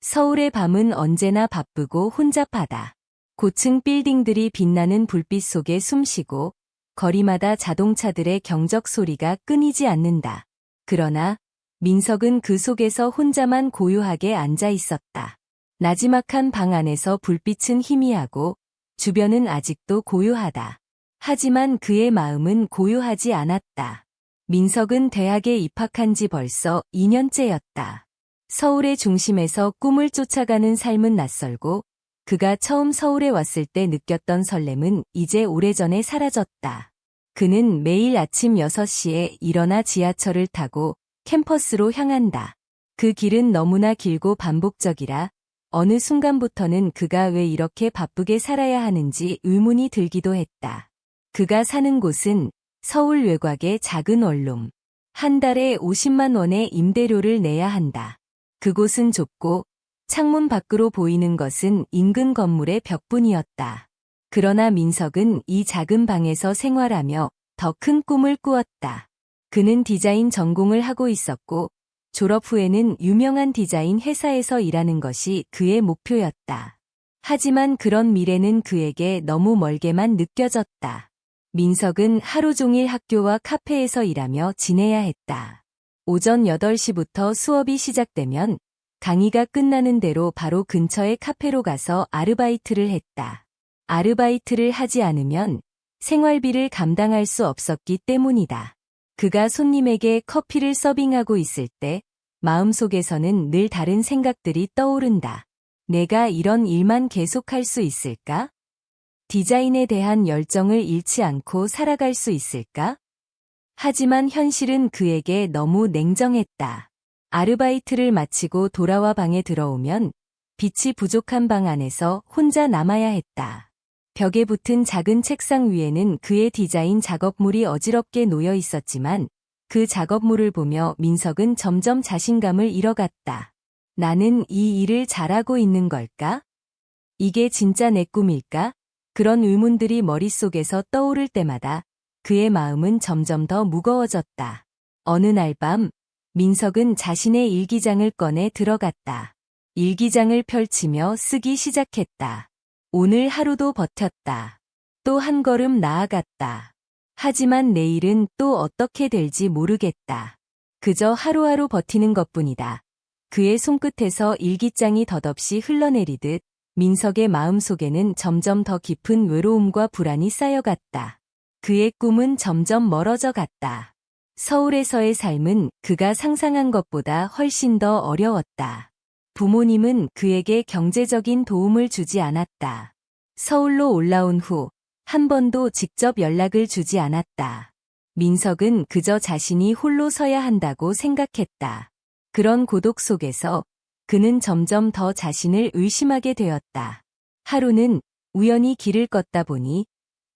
서울의 밤은 언제나 바쁘고 혼잡하다. 고층 빌딩들이 빛나는 불빛 속에 숨쉬고 거리마다 자동차들의 경적 소리가 끊이지 않는다. 그러나 민석은 그 속에서 혼자만 고요하게 앉아 있었다. 나지막한 방 안에서 불빛은 희미하고 주변은 아직도 고요하다. 하지만 그의 마음은 고요하지 않았다. 민석은 대학에 입학한 지 벌써 2년째였다. 서울의 중심에서 꿈을 쫓아가는 삶은 낯설고 그가 처음 서울에 왔을 때 느꼈던 설렘은 이제 오래전에 사라졌다. 그는 매일 아침 6시에 일어나 지하철을 타고 캠퍼스로 향한다. 그 길은 너무나 길고 반복적이라 어느 순간부터는 그가 왜 이렇게 바쁘게 살아야 하는지 의문이 들기도 했다. 그가 사는 곳은 서울 외곽의 작은 원룸. 한 달에 50만 원의 임대료를 내야 한다. 그곳은 좁고 창문 밖으로 보이는 것은 인근 건물의 벽뿐이었다. 그러나 민석은 이 작은 방에서 생활하며 더 큰 꿈을 꾸었다. 그는 디자인 전공을 하고 있었고 졸업 후에는 유명한 디자인 회사에서 일하는 것이 그의 목표였다. 하지만 그런 미래는 그에게 너무 멀게만 느껴졌다. 민석은 하루 종일 학교와 카페에서 일하며 지내야 했다. 오전 8시부터 수업이 시작되면 강의가 끝나는 대로 바로 근처의 카페로 가서 아르바이트를 했다. 아르바이트를 하지 않으면 생활비를 감당할 수 없었기 때문이다. 그가 손님에게 커피를 서빙하고 있을 때 마음속에서는 늘 다른 생각들이 떠오른다. 내가 이런 일만 계속할 수 있을까? 디자인에 대한 열정을 잃지 않고 살아갈 수 있을까? 하지만 현실은 그에게 너무 냉정했다. 아르바이트를 마치고 돌아와 방에 들어오면 빛이 부족한 방 안에서 혼자 남아야 했다. 벽에 붙은 작은 책상 위에는 그의 디자인 작업물이 어지럽게 놓여 있었지만 그 작업물을 보며 민석은 점점 자신감을 잃어갔다. 나는 이 일을 잘하고 있는 걸까? 이게 진짜 내 꿈일까? 그런 의문들이 머릿속에서 떠오를 때마다 그의 마음은 점점 더 무거워졌다. 어느 날 밤 민석은 자신의 일기장을 꺼내 들어갔다. 일기장을 펼치며 쓰기 시작했다. 오늘 하루도 버텼다. 또 한 걸음 나아갔다. 하지만 내일은 또 어떻게 될지 모르겠다. 그저 하루하루 버티는 것뿐이다. 그의 손끝에서 일기장이 덧없이 흘러내리듯 민석의 마음속에는 점점 더 깊은 외로움과 불안이 쌓여갔다. 그의 꿈은 점점 멀어져 갔다. 서울에서의 삶은 그가 상상한 것보다 훨씬 더 어려웠다. 부모님은 그에게 경제적인 도움을 주지 않았다. 서울로 올라온 후 한 번도 직접 연락을 주지 않았다. 민석은 그저 자신이 홀로 서야 한다고 생각했다. 그런 고독 속에서 그는 점점 더 자신을 의심하게 되었다. 하루는 우연히 길을 걷다 보니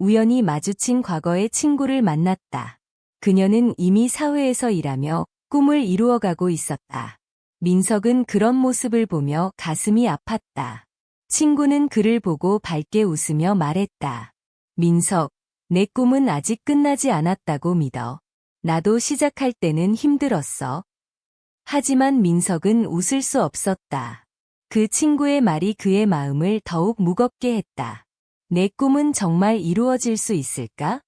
우연히 마주친 과거의 친구를 만났다. 그녀는 이미 사회에서 일하며 꿈을 이루어가고 있었다. 민석은 그런 모습을 보며 가슴이 아팠다. 친구는 그를 보고 밝게 웃으며 말했다. 민석, 내 꿈은 아직 끝나지 않았다고 믿어. 나도 시작할 때는 힘들었어. 하지만 민석은 웃을 수 없었다. 그 친구의 말이 그의 마음을 더욱 무겁게 했다. 내 꿈은 정말 이루어질 수 있을까?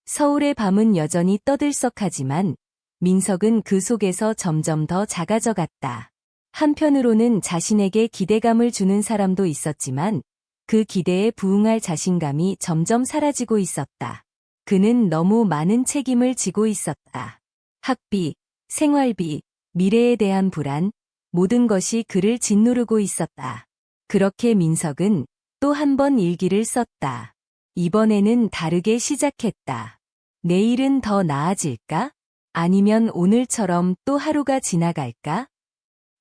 서울의 밤은 여전히 떠들썩하지만 민석은 그 속에서 점점 더 작아져 갔다. 한편으로는 자신에게 기대감을 주는 사람도 있었지만 그 기대에 부응할 자신감이 점점 사라지고 있었다. 그는 너무 많은 책임을 지고 있었다. 학비, 생활비, 미래에 대한 불안, 모든 것이 그를 짓누르고 있었다. 그렇게 민석은 또 한 번 일기를 썼다. 이번에는 다르게 시작했다. 내일은 더 나아질까? 아니면 오늘처럼 또 하루가 지나갈까?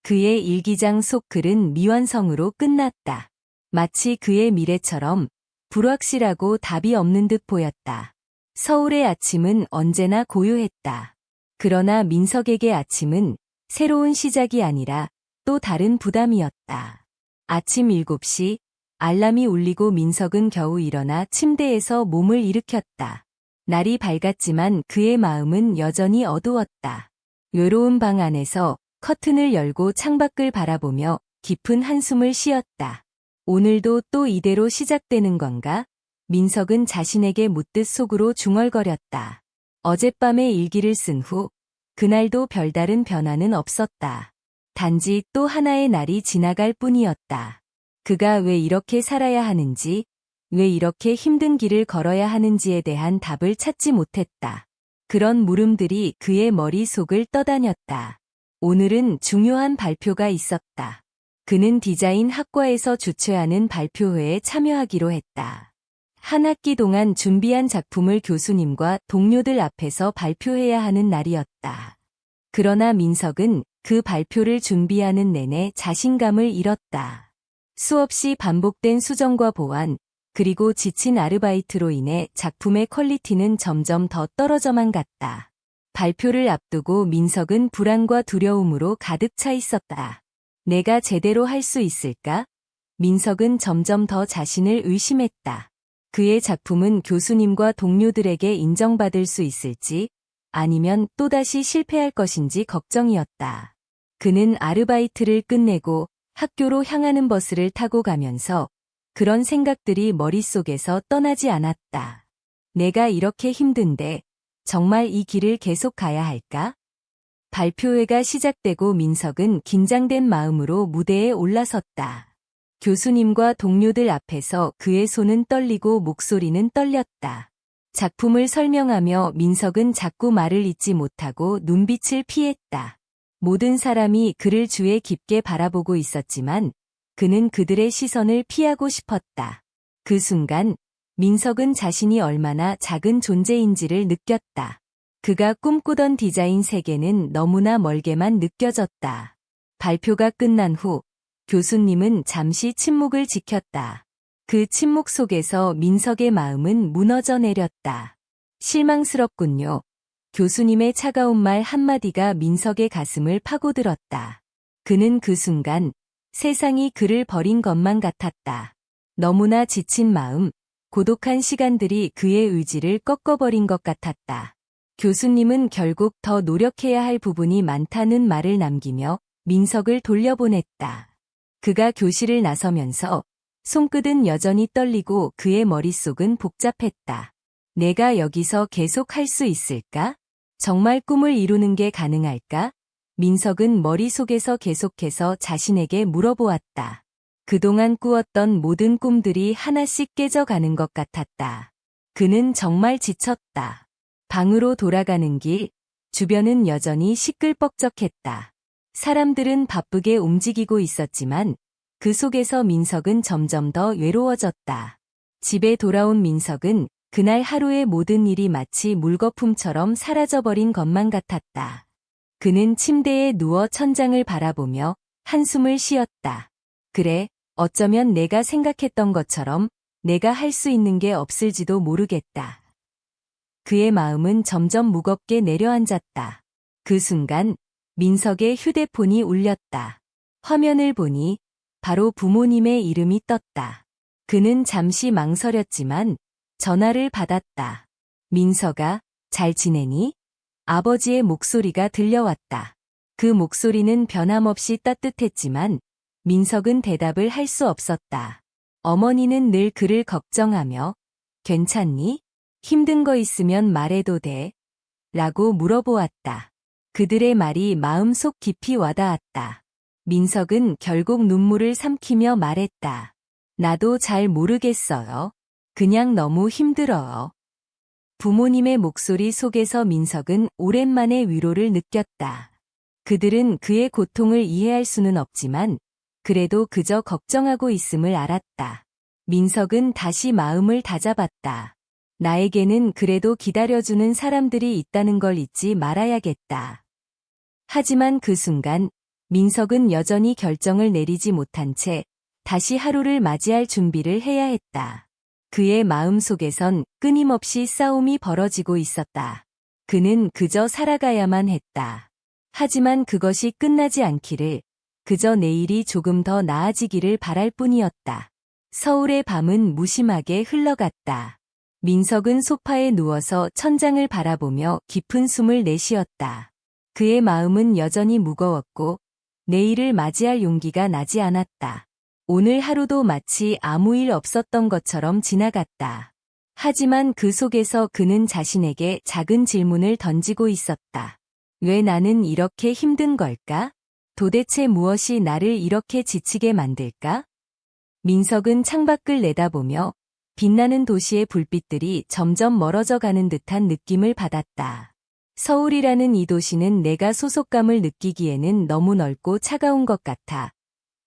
그의 일기장 속 글은 미완성으로 끝났다. 마치 그의 미래처럼 불확실하고 답이 없는 듯 보였다. 서울의 아침은 언제나 고요했다. 그러나 민석에게 아침은 새로운 시작이 아니라 또 다른 부담이었다. 아침 7시 알람이 울리고 민석은 겨우 일어나 침대에서 몸을 일으켰다. 날이 밝았지만 그의 마음은 여전히 어두웠다. 외로운 방 안에서 커튼을 열고 창밖을 바라보며 깊은 한숨을 쉬었다. 오늘도 또 이대로 시작되는 건가? 민석은 자신에게 묻듯 속으로 중얼거렸다. 어젯밤에 일기를 쓴 후 그날도 별다른 변화는 없었다. 단지 또 하나의 날이 지나갈 뿐이었다. 그가 왜 이렇게 살아야 하는지, 왜 이렇게 힘든 길을 걸어야 하는지에 대한 답을 찾지 못했다. 그런 물음들이 그의 머릿속을 떠다녔다. 오늘은 중요한 발표가 있었다. 그는 디자인 학과에서 주최하는 발표회에 참여하기로 했다. 한 학기 동안 준비한 작품을 교수님과 동료들 앞에서 발표해야 하는 날이었다. 그러나 민석은 그 발표를 준비하는 내내 자신감을 잃었다. 수없이 반복된 수정과 보완, 그리고 지친 아르바이트로 인해 작품의 퀄리티는 점점 더 떨어져만 갔다. 발표를 앞두고 민석은 불안과 두려움으로 가득 차 있었다. 내가 제대로 할 수 있을까? 민석은 점점 더 자신을 의심했다. 그의 작품은 교수님과 동료들에게 인정받을 수 있을지, 아니면 또다시 실패할 것인지 걱정이었다. 그는 아르바이트를 끝내고 학교로 향하는 버스를 타고 가면서 그런 생각들이 머릿속에서 떠나지 않았다. 내가 이렇게 힘든데 정말 이 길을 계속 가야 할까? 발표회가 시작되고 민석은 긴장된 마음으로 무대에 올라섰다. 교수님과 동료들 앞에서 그의 손은 떨리고 목소리는 떨렸다. 작품을 설명하며 민석은 자꾸 말을 잇지 못하고 눈빛을 피했다. 모든 사람이 그를 주에 깊게 바라보고 있었지만 그는 그들의 시선을 피하고 싶었다. 그 순간 민석은 자신이 얼마나 작은 존재인지를 느꼈다. 그가 꿈꾸던 디자인 세계는 너무나 멀게만 느껴졌다. 발표가 끝난 후 교수님은 잠시 침묵을 지켰다. 그 침묵 속에서 민석의 마음은 무너져 내렸다. 실망스럽군요. 교수님의 차가운 말 한마디가 민석의 가슴을 파고들었다. 그는 그 순간 세상이 그를 버린 것만 같았다. 너무나 지친 마음, 고독한 시간들이 그의 의지를 꺾어버린 것 같았다. 교수님은 결국 더 노력해야 할 부분이 많다는 말을 남기며 민석을 돌려보냈다. 그가 교실을 나서면서 손끝은 여전히 떨리고 그의 머릿속은 복잡했다. 내가 여기서 계속 할 수 있을까? 정말 꿈을 이루는 게 가능할까? 민석은 머릿속에서 계속해서 자신에게 물어보았다. 그동안 꾸었던 모든 꿈들이 하나씩 깨져가는 것 같았다. 그는 정말 지쳤다. 방으로 돌아가는 길, 주변은 여전히 시끌벅적했다. 사람들은 바쁘게 움직이고 있었지만 그 속에서 민석은 점점 더 외로워졌다. 집에 돌아온 민석은 그날 하루의 모든 일이 마치 물거품처럼 사라져버린 것만 같았다. 그는 침대에 누워 천장을 바라보며 한숨을 쉬었다. 그래, 어쩌면 내가 생각했던 것처럼 내가 할 수 있는 게 없을지도 모르겠다. 그의 마음은 점점 무겁게 내려앉았다. 그 순간 민석의 휴대폰이 울렸다. 화면을 보니 바로 부모님의 이름이 떴다. 그는 잠시 망설였지만 전화를 받았다. 민석아, 잘 지내니? 아버지의 목소리가 들려왔다. 그 목소리는 변함없이 따뜻했지만 민석은 대답을 할 수 없었다. 어머니는 늘 그를 걱정하며 괜찮니? 힘든 거 있으면 말해도 돼? 라고 물어보았다. 그들의 말이 마음속 깊이 와닿았다. 민석은 결국 눈물을 삼키며 말했다. 나도 잘 모르겠어요. 그냥 너무 힘들어요. 부모님의 목소리 속에서 민석은 오랜만에 위로를 느꼈다. 그들은 그의 고통을 이해할 수는 없지만 그래도 그저 걱정하고 있음을 알았다. 민석은 다시 마음을 다잡았다. 나에게는 그래도 기다려주는 사람들이 있다는 걸 잊지 말아야겠다. 하지만 그 순간 민석은 여전히 결정을 내리지 못한 채 다시 하루를 맞이할 준비를 해야 했다. 그의 마음속에선 끊임없이 싸움이 벌어지고 있었다. 그는 그저 살아가야만 했다. 하지만 그것이 끝나지 않기를, 그저 내일이 조금 더 나아지기를 바랄 뿐이었다. 서울의 밤은 무심하게 흘러갔다. 민석은 소파에 누워서 천장을 바라보며 깊은 숨을 내쉬었다. 그의 마음은 여전히 무거웠고 내일을 맞이할 용기가 나지 않았다. 오늘 하루도 마치 아무 일 없었던 것처럼 지나갔다. 하지만 그 속에서 그는 자신에게 작은 질문을 던지고 있었다. 왜 나는 이렇게 힘든 걸까? 도대체 무엇이 나를 이렇게 지치게 만들까? 민석은 창밖을 내다보며 빛나는 도시의 불빛들이 점점 멀어져 가는 듯한 느낌을 받았다. 서울이라는 이 도시는 내가 소속감을 느끼기에는 너무 넓고 차가운 것 같아.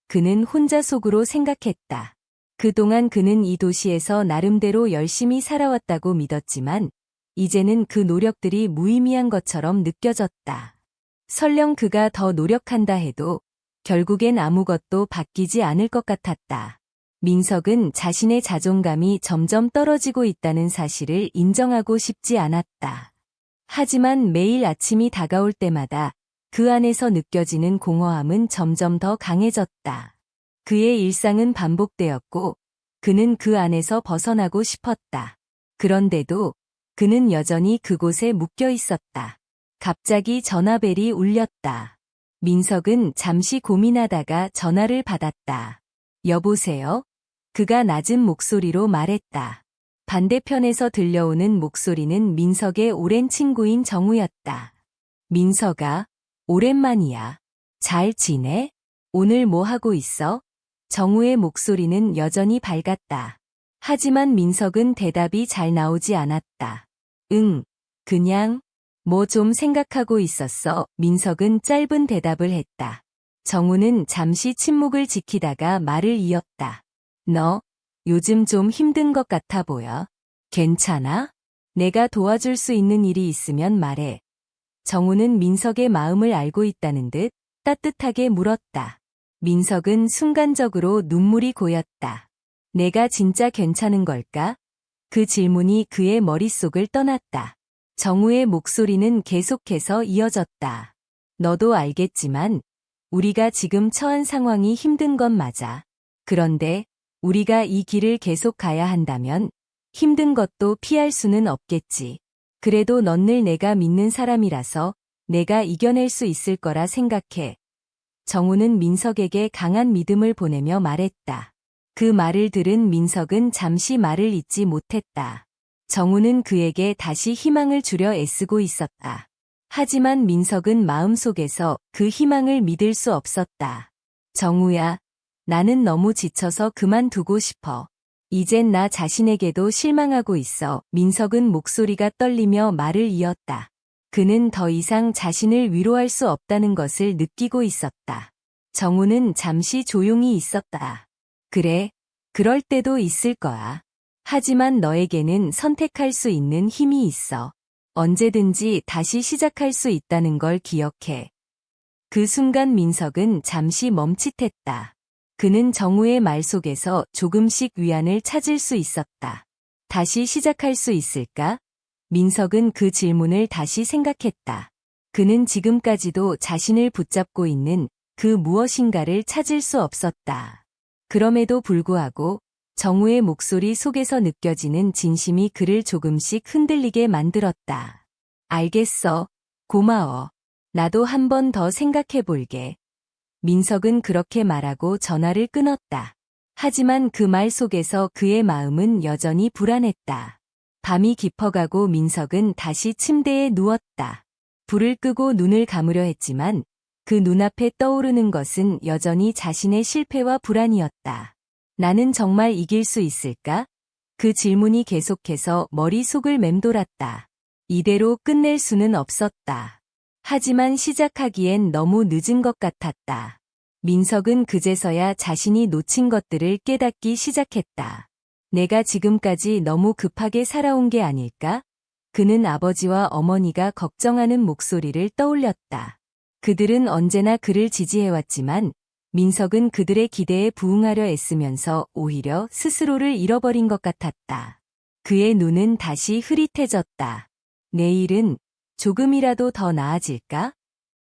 그는 혼자 속으로 생각했다. 그동안 그는 이 도시에서 나름대로 열심히 살아왔다고 믿었지만 이제는 그 노력들이 무의미한 것처럼 느껴졌다. 설령 그가 더 노력한다 해도 결국엔 아무것도 바뀌지 않을 것 같았다. 민석은 자신의 자존감이 점점 떨어지고 있다는 사실을 인정하고 싶지 않았다. 하지만 매일 아침이 다가올 때마다 그 안에서 느껴지는 공허함은 점점 더 강해졌다. 그의 일상은 반복되었고 그는 그 안에서 벗어나고 싶었다. 그런데도 그는 여전히 그곳에 묶여 있었다. 갑자기 전화벨이 울렸다. 민석은 잠시 고민하다가 전화를 받았다. 여보세요? 그가 낮은 목소리로 말했다. 반대편에서 들려오는 목소리는 민석의 오랜 친구인 정우였다. 민석아, 오랜만이야. 잘 지내? 오늘 뭐 하고 있어? 정우의 목소리는 여전히 밝았다. 하지만 민석은 대답이 잘 나오지 않았다. 응, 그냥, 뭐 좀 생각하고 있었어. 민석은 짧은 대답을 했다. 정우는 잠시 침묵을 지키다가 말을 이었다. 너, 요즘 좀 힘든 것 같아 보여. 괜찮아? 내가 도와줄 수 있는 일이 있으면 말해. 정우는 민석의 마음을 알고 있다는 듯 따뜻하게 물었다. 민석은 순간적으로 눈물이 고였다. 내가 진짜 괜찮은 걸까? 그 질문이 그의 머릿속을 떠났다. 정우의 목소리는 계속해서 이어졌다. 너도 알겠지만 우리가 지금 처한 상황이 힘든 건 맞아. 그런데 우리가 이 길을 계속 가야 한다면 힘든 것도 피할 수는 없겠지. 그래도 넌 늘 내가 믿는 사람이라서 내가 이겨낼 수 있을 거라 생각해. 정우는 민석에게 강한 믿음을 보내며 말했다. 그 말을 들은 민석은 잠시 말을 잇지 못했다. 정우는 그에게 다시 희망을 주려 애쓰고 있었다. 하지만 민석은 마음속에서 그 희망을 믿을 수 없었다. 정우야, 나는 너무 지쳐서 그만두고 싶어. 이젠 나 자신에게도 실망하고 있어. 민석은 목소리가 떨리며 말을 이었다. 그는 더 이상 자신을 위로할 수 없다는 것을 느끼고 있었다. 정우는 잠시 조용히 있었다. 그래, 그럴 때도 있을 거야. 하지만 너에게는 선택할 수 있는 힘이 있어. 언제든지 다시 시작할 수 있다는 걸 기억해. 그 순간 민석은 잠시 멈칫했다. 그는 정우의 말 속에서 조금씩 위안을 찾을 수 있었다. 다시 시작할 수 있을까? 민석은 그 질문을 다시 생각했다. 그는 지금까지도 자신을 붙잡고 있는 그 무엇인가를 찾을 수 없었다. 그럼에도 불구하고 정우의 목소리 속에서 느껴지는 진심이 그를 조금씩 흔들리게 만들었다. 알겠어. 고마워. 나도 한 번 더 생각해 볼게. 민석은 그렇게 말하고 전화를 끊었다. 하지만 그 말 속에서 그의 마음은 여전히 불안했다. 밤이 깊어가고 민석은 다시 침대에 누웠다. 불을 끄고 눈을 감으려 했지만 그 눈앞에 떠오르는 것은 여전히 자신의 실패와 불안이었다. 나는 정말 이길 수 있을까? 그 질문이 계속해서 머릿속을 맴돌았다. 이대로 끝낼 수는 없었다. 하지만 시작하기엔 너무 늦은 것 같았다. 민석은 그제서야 자신이 놓친 것들을 깨닫기 시작했다. 내가 지금까지 너무 급하게 살아온 게 아닐까? 그는 아버지와 어머니가 걱정하는 목소리를 떠올렸다. 그들은 언제나 그를 지지해왔지만 민석은 그들의 기대에 부응하려 애쓰면서 오히려 스스로를 잃어버린 것 같았다. 그의 눈은 다시 흐릿해졌다. 내일은 조금이라도 더 나아질까?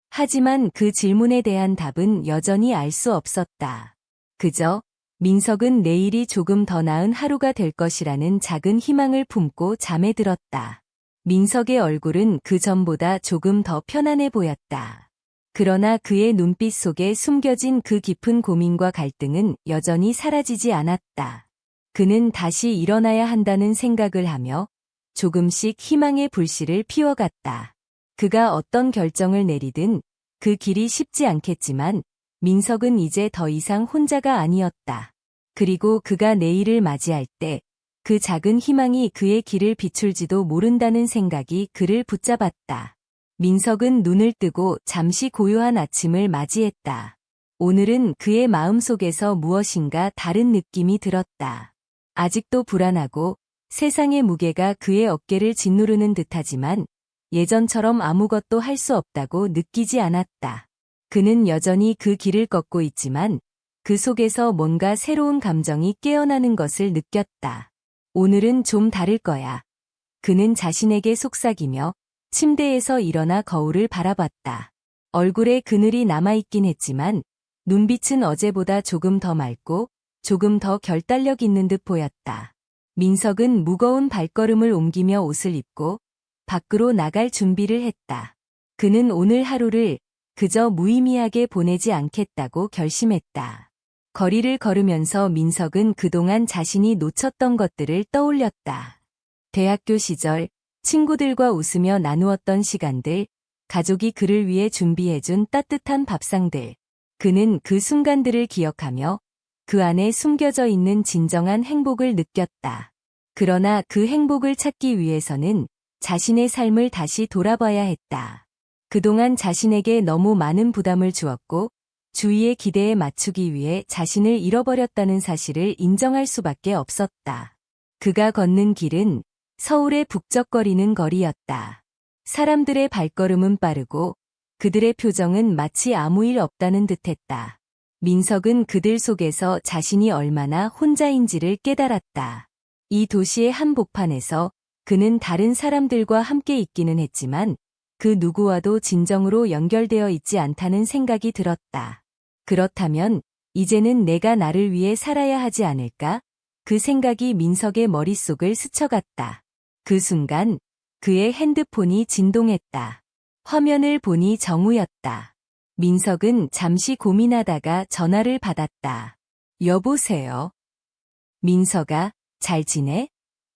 하지만 그 질문에 대한 답은 여전히 알 수 없었다. 그저 민석은 내일이 조금 더 나은 하루가 될 것이라는 작은 희망을 품고 잠에 들었다. 민석의 얼굴은 그 전보다 조금 더 편안해 보였다. 그러나 그의 눈빛 속에 숨겨진 그 깊은 고민과 갈등은 여전히 사라지지 않았다. 그는 다시 일어나야 한다는 생각을 하며 조금씩 희망의 불씨를 피워갔다. 그가 어떤 결정을 내리든 그 길이 쉽지 않겠지만 민석은 이제 더 이상 혼자가 아니었다. 그리고 그가 내일을 맞이할 때 그 작은 희망이 그의 길을 비출지도 모른다는 생각이 그를 붙잡았다. 민석은 눈을 뜨고 잠시 고요한 아침을 맞이했다. 오늘은 그의 마음속에서 무엇인가 다른 느낌이 들었다. 아직도 불안하고 세상의 무게가 그의 어깨를 짓누르는 듯하지만 예전처럼 아무것도 할 수 없다고 느끼지 않았다. 그는 여전히 그 길을 걷고 있지만 그 속에서 뭔가 새로운 감정이 깨어나는 것을 느꼈다. 오늘은 좀 다를 거야. 그는 자신에게 속삭이며 침대에서 일어나 거울을 바라봤다. 얼굴에 그늘이 남아있긴 했지만 눈빛은 어제보다 조금 더 맑고 조금 더 결단력 있는 듯 보였다. 민석은 무거운 발걸음을 옮기며 옷을 입고 밖으로 나갈 준비를 했다. 그는 오늘 하루를 그저 무의미하게 보내지 않겠다고 결심했다. 거리를 걸으면서 민석은 그동안 자신이 놓쳤던 것들을 떠올렸다. 대학교 시절 친구들과 웃으며 나누었던 시간들, 가족이 그를 위해 준비해준 따뜻한 밥상들. 그는 그 순간들을 기억하며 그 안에 숨겨져 있는 진정한 행복을 느꼈다. 그러나 그 행복을 찾기 위해서는 자신의 삶을 다시 돌아봐야 했다. 그동안 자신에게 너무 많은 부담을 주었고 주위의 기대에 맞추기 위해 자신을 잃어버렸다는 사실을 인정할 수밖에 없었다. 그가 걷는 길은 서울의 북적거리는 거리였다. 사람들의 발걸음은 빠르고 그들의 표정은 마치 아무 일 없다는 듯했다. 민석은 그들 속에서 자신이 얼마나 혼자인지를 깨달았다. 이 도시의 한복판에서 그는 다른 사람들과 함께 있기는 했지만 그 누구와도 진정으로 연결되어 있지 않다는 생각이 들었다. 그렇다면 이제는 내가 나를 위해 살아야 하지 않을까? 그 생각이 민석의 머릿속을 스쳐갔다. 그 순간 그의 핸드폰이 진동했다. 화면을 보니 정우였다. 민석은 잠시 고민하다가 전화를 받았다. 여보세요? 민석아, 잘 지내?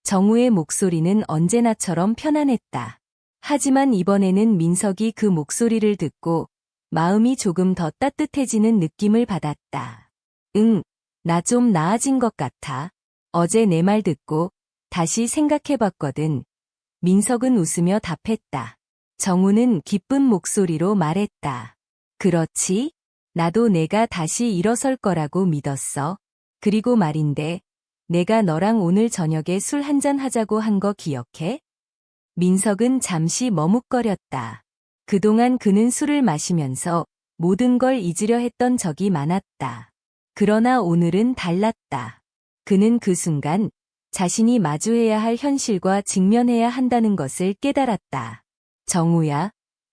정우의 목소리는 언제나처럼 편안했다. 하지만 이번에는 민석이 그 목소리를 듣고 마음이 조금 더 따뜻해지는 느낌을 받았다. 응, 나 좀 나아진 것 같아. 어제 내 말 듣고 다시 생각해봤거든. 민석은 웃으며 답했다. 정우는 기쁜 목소리로 말했다. 그렇지? 나도 내가 다시 일어설 거라고 믿었어. 그리고 말인데, 내가 너랑 오늘 저녁에 술 한잔 하자고 한 거 기억해? 민석은 잠시 머뭇거렸다. 그동안 그는 술을 마시면서 모든 걸 잊으려 했던 적이 많았다. 그러나 오늘은 달랐다. 그는 그 순간 자신이 마주해야 할 현실과 직면해야 한다는 것을 깨달았다. 정우야,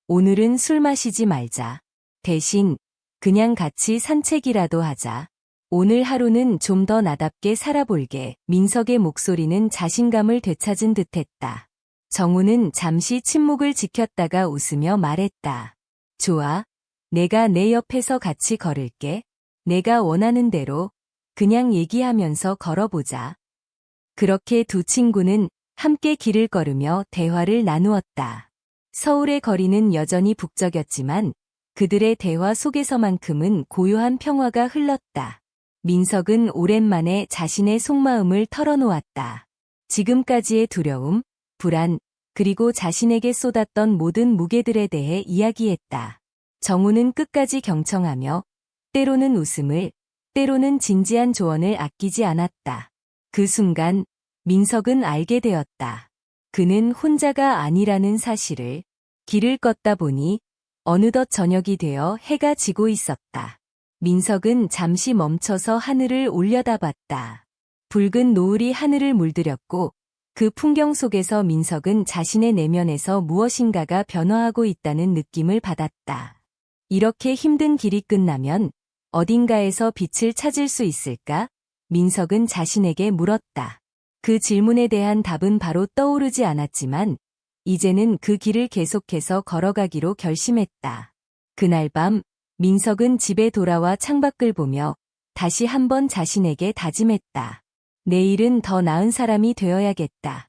오늘은 술 마시지 말자. 대신 그냥 같이 산책이라도 하자. 오늘 하루는 좀 더 나답게 살아볼게. 민석의 목소리는 자신감을 되찾은 듯했다. 정우는 잠시 침묵을 지켰다가 웃으며 말했다. 좋아. 내가 내 옆에서 같이 걸을게. 내가 원하는 대로 그냥 얘기하면서 걸어보자. 그렇게 두 친구는 함께 길을 걸으며 대화를 나누었다. 서울의 거리는 여전히 북적였지만 그들의 대화 속에서만큼은 고요한 평화가 흘렀다. 민석은 오랜만에 자신의 속마음을 털어놓았다. 지금까지의 두려움, 불안, 그리고 자신에게 쏟았던 모든 무게들에 대해 이야기했다. 정우는 끝까지 경청하며 때로는 웃음을, 때로는 진지한 조언을 아끼지 않았다. 그 순간 민석은 알게 되었다. 그는 혼자가 아니라는 사실을. 길을 걷다 보니 어느덧 저녁이 되어 해가 지고 있었다. 민석은 잠시 멈춰서 하늘을 올려다봤다. 붉은 노을이 하늘을 물들였고 그 풍경 속에서 민석은 자신의 내면에서 무엇인가가 변화하고 있다는 느낌을 받았다. 이렇게 힘든 길이 끝나면 어딘가에서 빛을 찾을 수 있을까? 민석은 자신에게 물었다. 그 질문에 대한 답은 바로 떠오르지 않았지만 이제는 그 길을 계속해서 걸어가기로 결심했다. 그날 밤 민석은 집에 돌아와 창밖을 보며 다시 한번 자신에게 다짐했다. 내일은 더 나은 사람이 되어야겠다.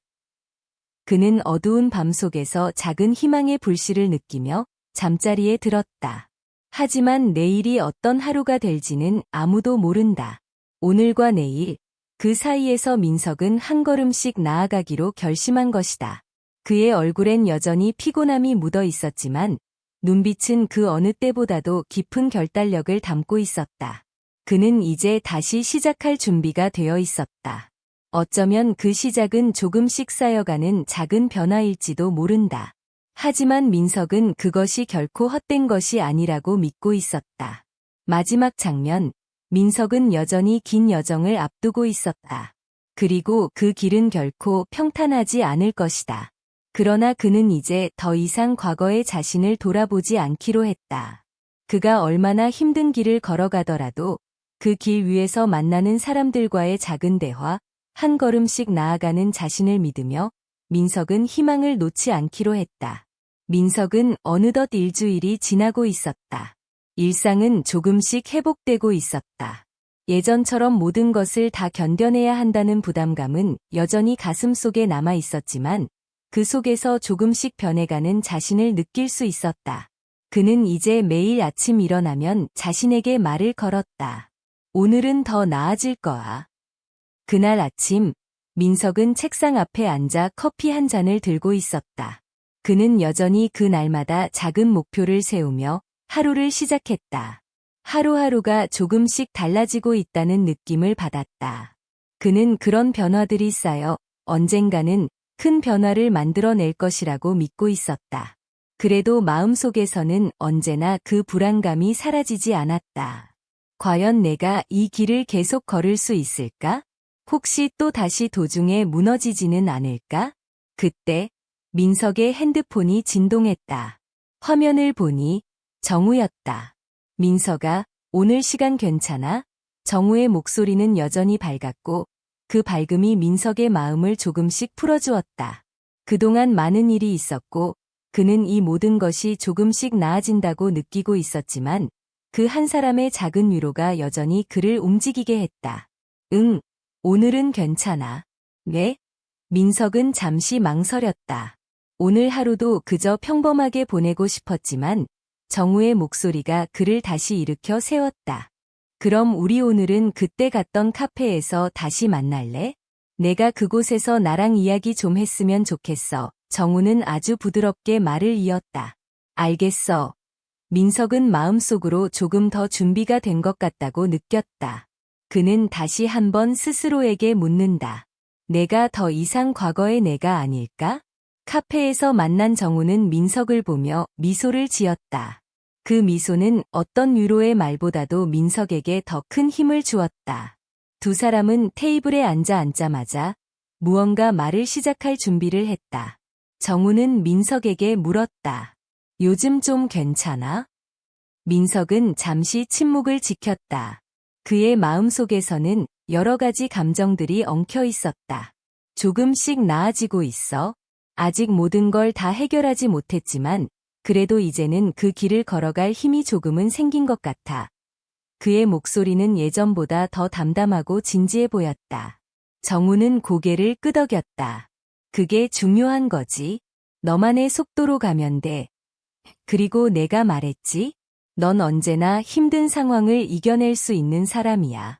그는 어두운 밤 속에서 작은 희망의 불씨를 느끼며 잠자리에 들었다. 하지만 내일이 어떤 하루가 될지는 아무도 모른다. 오늘과 내일, 그 사이에서 민석은 한 걸음씩 나아가기로 결심한 것이다. 그의 얼굴엔 여전히 피곤함이 묻어 있었지만 눈빛은 그 어느 때보다도 깊은 결단력을 담고 있었다. 그는 이제 다시 시작할 준비가 되어 있었다. 어쩌면 그 시작은 조금씩 쌓여가는 작은 변화일지도 모른다. 하지만 민석은 그것이 결코 헛된 것이 아니라고 믿고 있었다. 마지막 장면, 민석은 여전히 긴 여정을 앞두고 있었다. 그리고 그 길은 결코 평탄하지 않을 것이다. 그러나 그는 이제 더 이상 과거의 자신을 돌아보지 않기로 했다. 그가 얼마나 힘든 길을 걸어가더라도 그 길 위에서 만나는 사람들과의 작은 대화, 한 걸음씩 나아가는 자신을 믿으며 민석은 희망을 놓지 않기로 했다. 민석은 어느덧 일주일이 지나고 있었다. 일상은 조금씩 회복되고 있었다. 예전처럼 모든 것을 다 견뎌내야 한다는 부담감은 여전히 가슴속에 남아 있었지만 그 속에서 조금씩 변해가는 자신을 느낄 수 있었다. 그는 이제 매일 아침 일어나면 자신에게 말을 걸었다. 오늘은 더 나아질 거야. 그날 아침, 민석은 책상 앞에 앉아 커피 한 잔을 들고 있었다. 그는 여전히 그 날마다 작은 목표를 세우며 하루를 시작했다. 하루하루가 조금씩 달라지고 있다는 느낌을 받았다. 그는 그런 변화들이 쌓여 언젠가는 큰 변화를 만들어낼 것이라고 믿고 있었다. 그래도 마음속에서는 언제나 그 불안감이 사라지지 않았다. 과연 내가 이 길을 계속 걸을 수 있을까? 혹시 또 다시 도중에 무너지지는 않을까? 그때 민석의 핸드폰이 진동했다. 화면을 보니 정우였다. 민석아, 오늘 시간 괜찮아? 정우의 목소리는 여전히 밝았고 그 밝음이 민석의 마음을 조금씩 풀어주었다. 그동안 많은 일이 있었고 그는 이 모든 것이 조금씩 나아진다고 느끼고 있었지만 그 한 사람의 작은 위로가 여전히 그를 움직이게 했다. 응, 오늘은 괜찮아. 네? 민석은 잠시 망설였다. 오늘 하루도 그저 평범하게 보내고 싶었지만 정우의 목소리가 그를 다시 일으켜 세웠다. 그럼 우리 오늘은 그때 갔던 카페에서 다시 만날래? 내가 그곳에서 나랑 이야기 좀 했으면 좋겠어. 정우는 아주 부드럽게 말을 이었다. 알겠어. 민석은 마음속으로 조금 더 준비가 된 것 같다고 느꼈다. 그는 다시 한번 스스로에게 묻는다. 내가 더 이상 과거의 내가 아닐까? 카페에서 만난 정우는 민석을 보며 미소를 지었다. 그 미소는 어떤 위로의 말보다도 민석에게 더 큰 힘을 주었다. 두 사람은 테이블에 앉자마자 무언가 말을 시작할 준비를 했다. 정우는 민석에게 물었다. 요즘 좀 괜찮아? 민석은 잠시 침묵을 지켰다. 그의 마음속에서는 여러 가지 감정들이 엉켜 있었다. 조금씩 나아지고 있어. 아직 모든 걸 다 해결하지 못했지만 그래도 이제는 그 길을 걸어갈 힘이 조금은 생긴 것 같아. 그의 목소리는 예전보다 더 담담하고 진지해 보였다. 정우는 고개를 끄덕였다. 그게 중요한 거지. 너만의 속도로 가면 돼. 그리고 내가 말했지? 넌 언제나 힘든 상황을 이겨낼 수 있는 사람이야.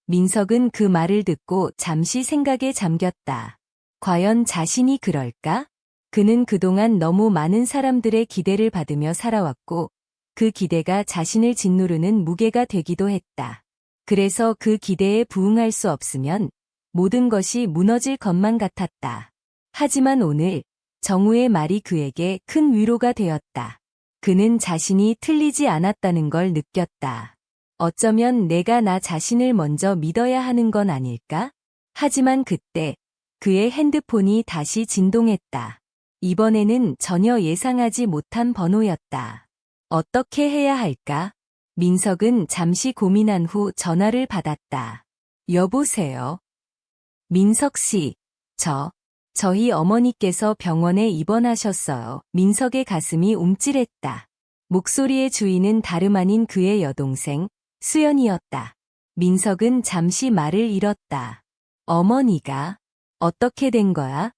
민석은 그 말을 듣고 잠시 생각에 잠겼다. 과연 자신이 그럴까? 그는 그동안 너무 많은 사람들의 기대를 받으며 살아왔고 그 기대가 자신을 짓누르는 무게가 되기도 했다. 그래서 그 기대에 부응할 수 없으면 모든 것이 무너질 것만 같았다. 하지만 오늘 정우의 말이 그에게 큰 위로가 되었다. 그는 자신이 틀리지 않았다는 걸 느꼈다. 어쩌면 내가 나 자신을 먼저 믿어야 하는 건 아닐까? 하지만 그때 그의 핸드폰이 다시 진동했다. 이번에는 전혀 예상하지 못한 번호였다. 어떻게 해야 할까? 민석은 잠시 고민한 후 전화를 받았다. 여보세요? 민석 씨, 저희 어머니께서 병원에 입원하셨어요. 민석의 가슴이 움찔했다. 목소리의 주인은 다름 아닌 그의 여동생, 수연이었다. 민석은 잠시 말을 잃었다. 어머니가 어떻게 된 거야?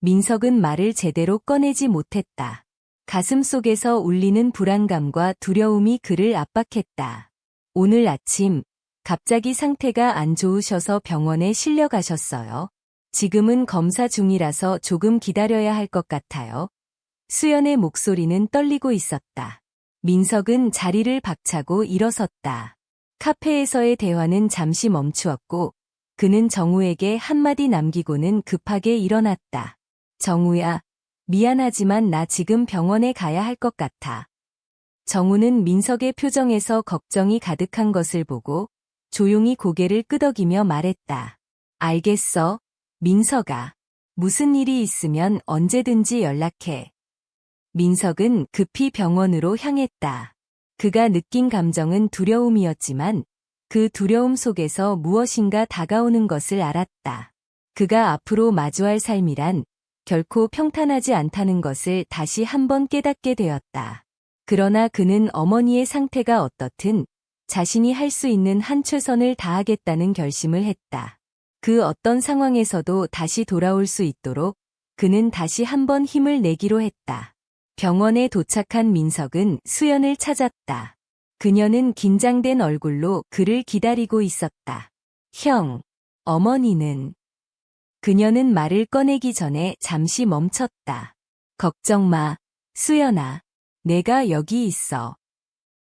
민석은 말을 제대로 꺼내지 못했다. 가슴 속에서 울리는 불안감과 두려움이 그를 압박했다. 오늘 아침, 갑자기 상태가 안 좋으셔서 병원에 실려가셨어요. 지금은 검사 중이라서 조금 기다려야 할 것 같아요. 수연의 목소리는 떨리고 있었다. 민석은 자리를 박차고 일어섰다. 카페에서의 대화는 잠시 멈추었고 그는 정우에게 한마디 남기고는 급하게 일어났다. 정우야, 미안하지만 나 지금 병원에 가야 할 것 같아. 정우는 민석의 표정에서 걱정이 가득한 것을 보고 조용히 고개를 끄덕이며 말했다. 알겠어, 민석아. 무슨 일이 있으면 언제든지 연락해. 민석은 급히 병원으로 향했다. 그가 느낀 감정은 두려움이었지만 그 두려움 속에서 무엇인가 다가오는 것을 알았다. 그가 앞으로 마주할 삶이란 결코 평탄하지 않다는 것을 다시 한번 깨닫게 되었다. 그러나 그는 어머니의 상태가 어떻든 자신이 할 수 있는 한 최선을 다하겠다는 결심을 했다. 그 어떤 상황에서도 다시 돌아올 수 있도록 그는 다시 한번 힘을 내기로 했다. 병원에 도착한 민석은 수연을 찾았다. 그녀는 긴장된 얼굴로 그를 기다리고 있었다. 형, 어머니는? 그녀는 말을 꺼내기 전에 잠시 멈췄다. 걱정 마, 수연아. 내가 여기 있어.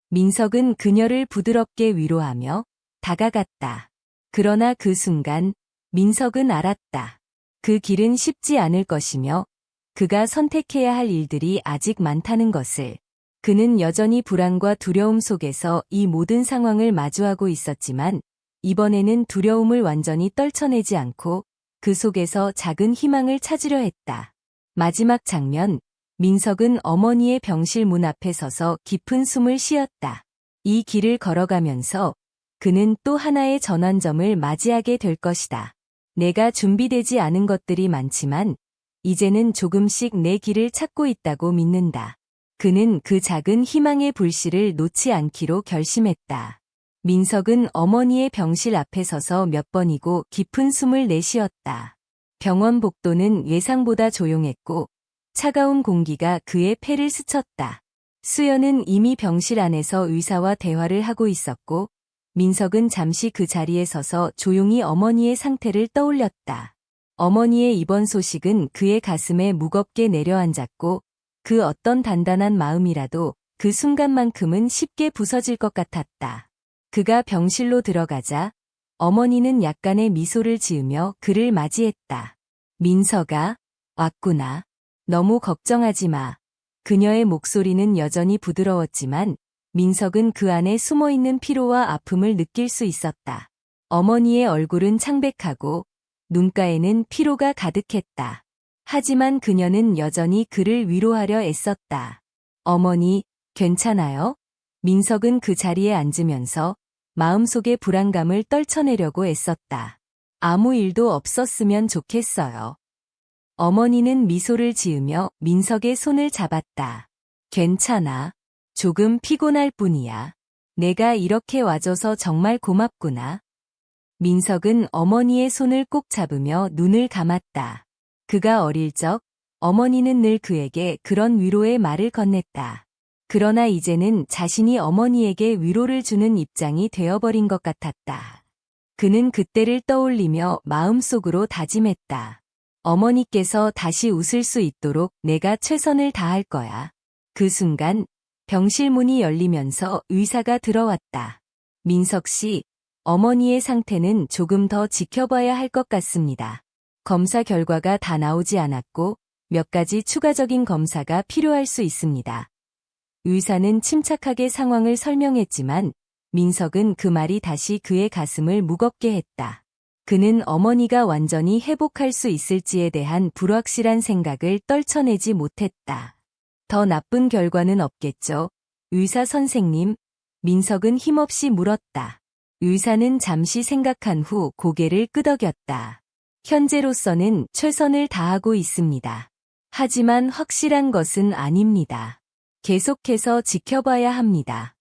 민석은 그녀를 부드럽게 위로하며 다가갔다. 그러나 그 순간 민석은 알았다. 그 길은 쉽지 않을 것이며 그가 선택해야 할 일들이 아직 많다는 것을. 그는 여전히 불안과 두려움 속에서 이 모든 상황을 마주하고 있었지만 이번에는 두려움을 완전히 떨쳐내지 않고 그 속에서 작은 희망을 찾으려 했다. 마지막 장면, 민석은 어머니의 병실 문 앞에 서서 깊은 숨을 쉬었다. 이 길을 걸어가면서 그는 또 하나의 전환점을 맞이하게 될 것이다. 내가 준비되지 않은 것들이 많지만 이제는 조금씩 내 길을 찾고 있다고 믿는다. 그는 그 작은 희망의 불씨를 놓지 않기로 결심했다. 민석은 어머니의 병실 앞에 서서 몇 번이고 깊은 숨을 내쉬었다. 병원 복도는 예상보다 조용했고 차가운 공기가 그의 폐를 스쳤다. 수연은 이미 병실 안에서 의사와 대화를 하고 있었고 민석은 잠시 그 자리에 서서 조용히 어머니의 상태를 떠올렸다. 어머니의 입원 소식은 그의 가슴에 무겁게 내려앉았고 그 어떤 단단한 마음이라도 그 순간만큼은 쉽게 부서질 것 같았다. 그가 병실로 들어가자 어머니는 약간의 미소를 지으며 그를 맞이했다. 민석아, 왔구나. 너무 걱정하지 마. 그녀의 목소리는 여전히 부드러웠지만 민석은 그 안에 숨어있는 피로와 아픔을 느낄 수 있었다. 어머니의 얼굴은 창백하고 눈가에는 피로가 가득했다. 하지만 그녀는 여전히 그를 위로하려 애썼다. 어머니, 괜찮아요? 민석은 그 자리에 앉으면서 마음속의 불안감을 떨쳐내려고 애썼다. 아무 일도 없었으면 좋겠어요. 어머니는 미소를 지으며 민석의 손을 잡았다. 괜찮아. 조금 피곤할 뿐이야. 내가 이렇게 와줘서 정말 고맙구나. 민석은 어머니의 손을 꼭 잡으며 눈을 감았다. 그가 어릴 적 어머니는 늘 그에게 그런 위로의 말을 건넸다. 그러나 이제는 자신이 어머니에게 위로를 주는 입장이 되어버린 것 같았다. 그는 그때를 떠올리며 마음속으로 다짐했다. 어머니께서 다시 웃을 수 있도록 내가 최선을 다할 거야. 그 순간 병실 문이 열리면서 의사가 들어왔다. 민석 씨, 어머니의 상태는 조금 더 지켜봐야 할 것 같습니다. 검사 결과가 다 나오지 않았고 몇 가지 추가적인 검사가 필요할 수 있습니다. 의사는 침착하게 상황을 설명했지만 민석은 그 말이 다시 그의 가슴을 무겁게 했다. 그는 어머니가 완전히 회복할 수 있을지에 대한 불확실한 생각을 떨쳐내지 못했다. 더 나쁜 결과는 없겠죠? 의사 선생님, 민석은 힘없이 물었다. 의사는 잠시 생각한 후 고개를 끄덕였다. 현재로서는 최선을 다하고 있습니다. 하지만 확실한 것은 아닙니다. 계속해서 지켜봐야 합니다.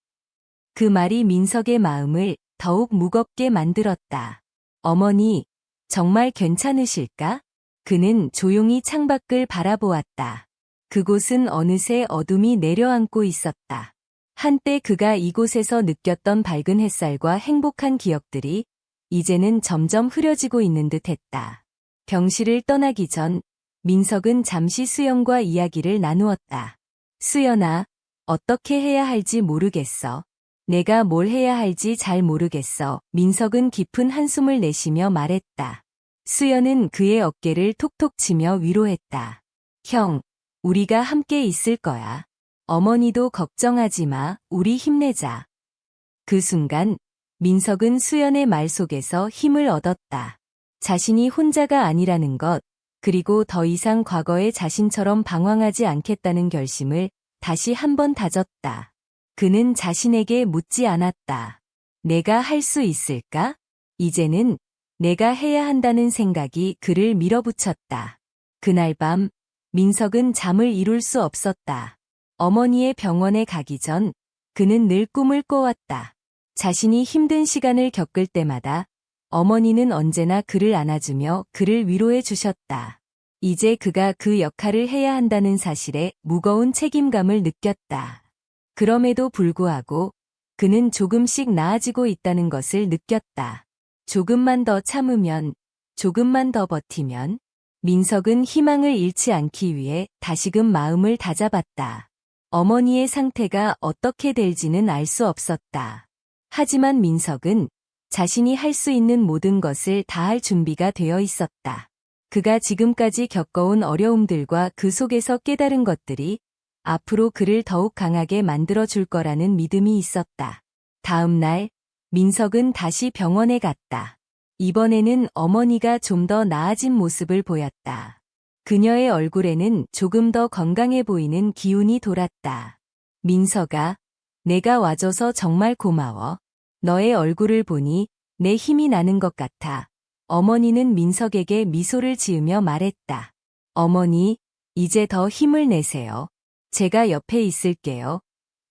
그 말이 민석의 마음을 더욱 무겁게 만들었다. 어머니, 정말 괜찮으실까? 그는 조용히 창밖을 바라보았다. 그곳은 어느새 어둠이 내려앉고 있었다. 한때 그가 이곳에서 느꼈던 밝은 햇살과 행복한 기억들이 이제는 점점 흐려지고 있는 듯 했다. 병실을 떠나기 전 민석은 잠시 수연과 이야기를 나누었다. 수연아, 어떻게 해야 할지 모르겠어. 내가 뭘 해야 할지 잘 모르겠어. 민석은 깊은 한숨을 내쉬며 말했다. 수연은 그의 어깨를 톡톡 치며 위로했다. 형, 우리가 함께 있을 거야. 어머니도 걱정하지 마. 우리 힘내자. 그 순간 민석은 수연의 말 속에서 힘을 얻었다. 자신이 혼자가 아니라는 것, 그리고 더 이상 과거의 자신처럼 방황하지 않겠다는 결심을 다시 한번 다졌다. 그는 자신에게 묻지 않았다. 내가 할 수 있을까? 이제는 내가 해야 한다는 생각이 그를 밀어붙였다. 그날 밤 민석은 잠을 이룰 수 없었다. 어머니의 병원에 가기 전 그는 늘 꿈을 꿔왔다. 자신이 힘든 시간을 겪을 때마다 어머니는 언제나 그를 안아주며 그를 위로해 주셨다. 이제 그가 그 역할을 해야 한다는 사실에 무거운 책임감을 느꼈다. 그럼에도 불구하고 그는 조금씩 나아지고 있다는 것을 느꼈다. 조금만 더 참으면, 조금만 더 버티면, 민석은 희망을 잃지 않기 위해 다시금 마음을 다잡았다. 어머니의 상태가 어떻게 될지는 알 수 없었다. 하지만 민석은 자신이 할 수 있는 모든 것을 다할 준비가 되어 있었다. 그가 지금까지 겪어온 어려움들과 그 속에서 깨달은 것들이 앞으로 그를 더욱 강하게 만들어줄 거라는 믿음이 있었다. 다음 날, 민석은 다시 병원에 갔다. 이번에는 어머니가 좀 더 나아진 모습을 보였다. 그녀의 얼굴에는 조금 더 건강해 보이는 기운이 돌았다. 민석아, 내가 와줘서 정말 고마워. 너의 얼굴을 보니 내 힘이 나는 것 같아. 어머니는 민석에게 미소를 지으며 말했다. 어머니, 이제 더 힘을 내세요. 제가 옆에 있을게요.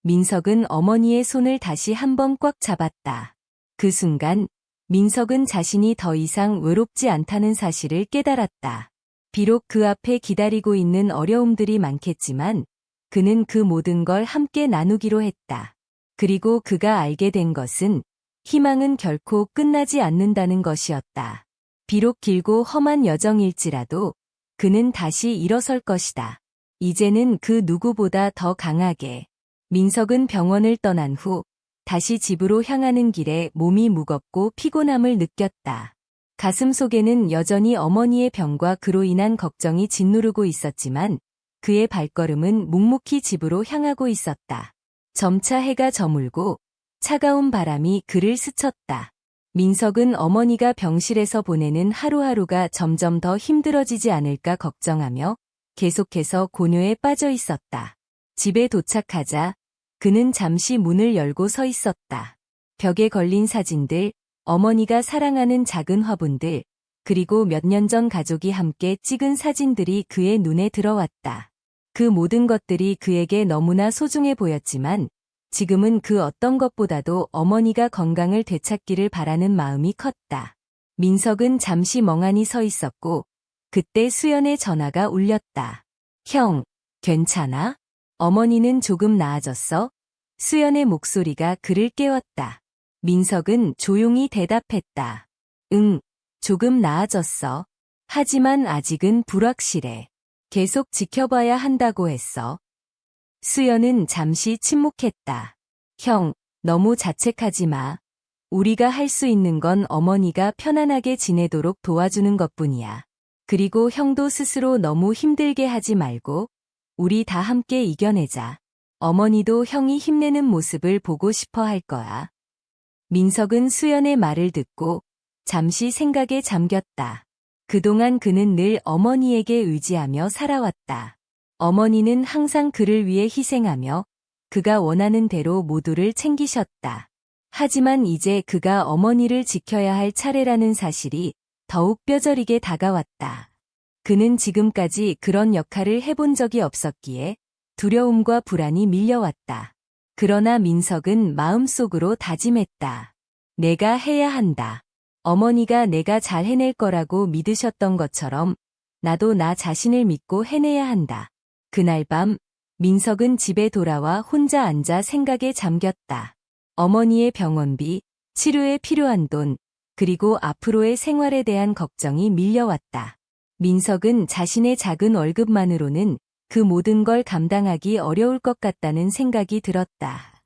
민석은 어머니의 손을 다시 한번 꽉 잡았다. 그 순간 민석은 자신이 더 이상 외롭지 않다는 사실을 깨달았다. 비록 그 앞에 기다리고 있는 어려움들이 많겠지만 그는 그 모든 걸 함께 나누기로 했다. 그리고 그가 알게 된 것은 희망은 결코 끝나지 않는다는 것이었다. 비록 길고 험한 여정일지라도 그는 다시 일어설 것이다. 이제는 그 누구보다 더 강하게. 민석은 병원을 떠난 후 다시 집으로 향하는 길에 몸이 무겁고 피곤함을 느꼈다. 가슴 속에는 여전히 어머니의 병과 그로 인한 걱정이 짓누르고 있었지만 그의 발걸음은 묵묵히 집으로 향하고 있었다. 점차 해가 저물고 차가운 바람이 그를 스쳤다. 민석은 어머니가 병실에서 보내는 하루하루가 점점 더 힘들어지지 않을까 걱정하며 계속해서 고뇌에 빠져 있었다. 집에 도착하자 그는 잠시 문을 열고 서 있었다. 벽에 걸린 사진들, 어머니가 사랑하는 작은 화분들, 그리고 몇 년 전 가족이 함께 찍은 사진들이 그의 눈에 들어왔다. 그 모든 것들이 그에게 너무나 소중해 보였지만 지금은 그 어떤 것보다도 어머니가 건강을 되찾기를 바라는 마음이 컸다. 민석은 잠시 멍하니 서 있었고 그때 수연의 전화가 울렸다. 형, 괜찮아? 어머니는 조금 나아졌어? 수연의 목소리가 그를 깨웠다. 민석은 조용히 대답했다. 응, 조금 나아졌어. 하지만 아직은 불확실해. 계속 지켜봐야 한다고 했어. 수연은 잠시 침묵했다. 형, 너무 자책하지 마. 우리가 할 수 있는 건 어머니가 편안하게 지내도록 도와주는 것뿐이야. 그리고 형도 스스로 너무 힘들게 하지 말고 우리 다 함께 이겨내자. 어머니도 형이 힘내는 모습을 보고 싶어 할 거야. 민석은 수연의 말을 듣고 잠시 생각에 잠겼다. 그동안 그는 늘 어머니에게 의지하며 살아왔다. 어머니는 항상 그를 위해 희생하며 그가 원하는 대로 모두를 챙기셨다. 하지만 이제 그가 어머니를 지켜야 할 차례라는 사실이 더욱 뼈저리게 다가왔다. 그는 지금까지 그런 역할을 해본 적이 없었기에 두려움과 불안이 밀려왔다. 그러나 민석은 마음속으로 다짐했다. 내가 해야 한다. 어머니가 내가 잘 해낼 거라고 믿으셨던 것처럼 나도 나 자신을 믿고 해내야 한다. 그날 밤 민석은 집에 돌아와 혼자 앉아 생각에 잠겼다. 어머니의 병원비, 치료에 필요한 돈, 그리고 앞으로의 생활에 대한 걱정이 밀려왔다. 민석은 자신의 작은 월급만으로는 그 모든 걸 감당하기 어려울 것 같다는 생각이 들었다.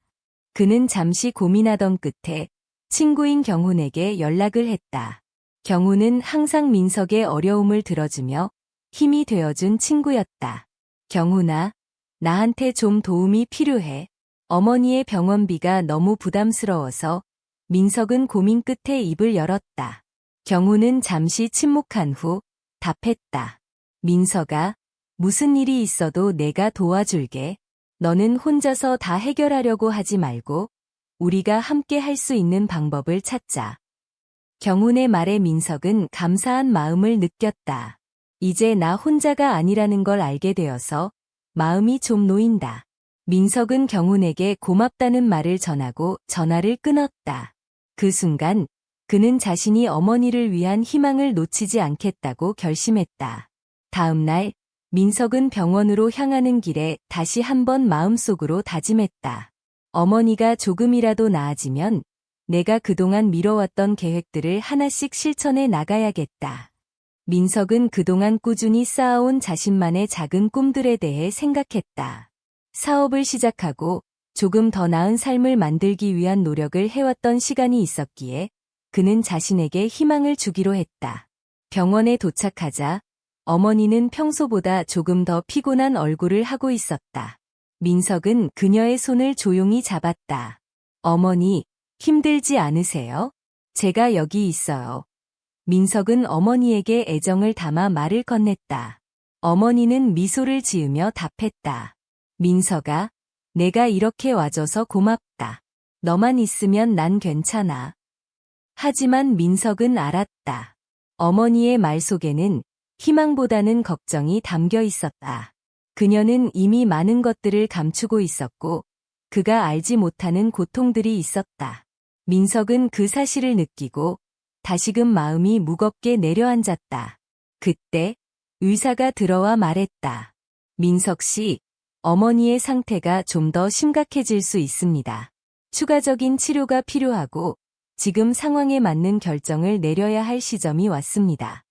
그는 잠시 고민하던 끝에 친구인 경훈에게 연락을 했다. 경훈은 항상 민석의 어려움을 들어주며 힘이 되어준 친구였다. 경훈아, 나한테 좀 도움이 필요해. 어머니의 병원비가 너무 부담스러워서 민석은 고민 끝에 입을 열었다. 경훈은 잠시 침묵한 후 답했다. 민석아, 무슨 일이 있어도 내가 도와줄게. 너는 혼자서 다 해결하려고 하지 말고 우리가 함께 할 수 있는 방법을 찾자. 경훈의 말에 민석은 감사한 마음을 느꼈다. 이제 나 혼자가 아니라는 걸 알게 되어서 마음이 좀 놓인다. 민석은 경훈에게 고맙다는 말을 전하고 전화를 끊었다. 그 순간 그는 자신이 어머니를 위한 희망을 놓치지 않겠다고 결심했다. 다음 날 민석은 병원으로 향하는 길에 다시 한번 마음속으로 다짐했다. 어머니가 조금이라도 나아지면 내가 그동안 미뤄왔던 계획들을 하나씩 실천해 나가야겠다. 민석은 그동안 꾸준히 쌓아온 자신만의 작은 꿈들에 대해 생각했다. 사업을 시작하고 조금 더 나은 삶을 만들기 위한 노력을 해왔던 시간이 있었기에 그는 자신에게 희망을 주기로 했다. 병원에 도착하자 어머니는 평소보다 조금 더 피곤한 얼굴을 하고 있었다. 민석은 그녀의 손을 조용히 잡았다. 어머니, 힘들지 않으세요? 제가 여기 있어요. 민석은 어머니에게 애정을 담아 말을 건넸다. 어머니는 미소를 지으며 답했다. 민석아, 내가 이렇게 와줘서 고맙다. 너만 있으면 난 괜찮아. 하지만 민석은 알았다. 어머니의 말 속에는 희망보다는 걱정이 담겨 있었다. 그녀는 이미 많은 것들을 감추고 있었고 그가 알지 못하는 고통들이 있었다. 민석은 그 사실을 느끼고 다시금 마음이 무겁게 내려앉았다. 그때 의사가 들어와 말했다. 민석 씨, 어머니의 상태가 좀 더 심각해질 수 있습니다. 추가적인 치료가 필요하고 지금 상황에 맞는 결정을 내려야 할 시점이 왔습니다.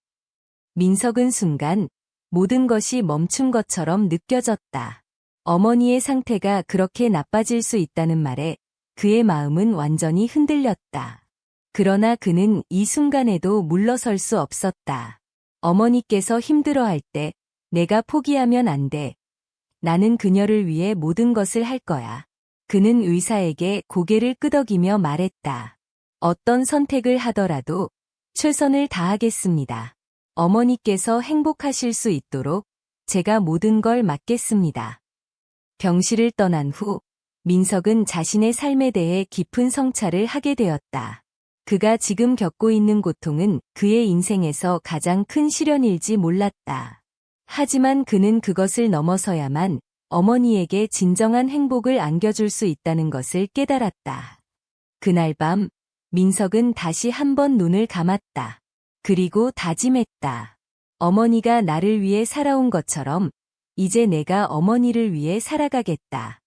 민석은 순간 모든 것이 멈춘 것처럼 느껴졌다. 어머니의 상태가 그렇게 나빠질 수 있다는 말에 그의 마음은 완전히 흔들렸다. 그러나 그는 이 순간에도 물러설 수 없었다. 어머니께서 힘들어할 때 내가 포기하면 안 돼. 나는 그녀를 위해 모든 것을 할 거야. 그는 의사에게 고개를 끄덕이며 말했다. 어떤 선택을 하더라도 최선을 다하겠습니다. 어머니께서 행복하실 수 있도록 제가 모든 걸 맡겠습니다. 병실을 떠난 후 민석은 자신의 삶에 대해 깊은 성찰을 하게 되었다. 그가 지금 겪고 있는 고통은 그의 인생에서 가장 큰 시련일지 몰랐다. 하지만 그는 그것을 넘어서야만 어머니에게 진정한 행복을 안겨줄 수 있다는 것을 깨달았다. 그날 밤 민석은 다시 한번 눈을 감았다. 그리고 다짐했다. 어머니가 나를 위해 살아온 것처럼 이제 내가 어머니를 위해 살아가겠다.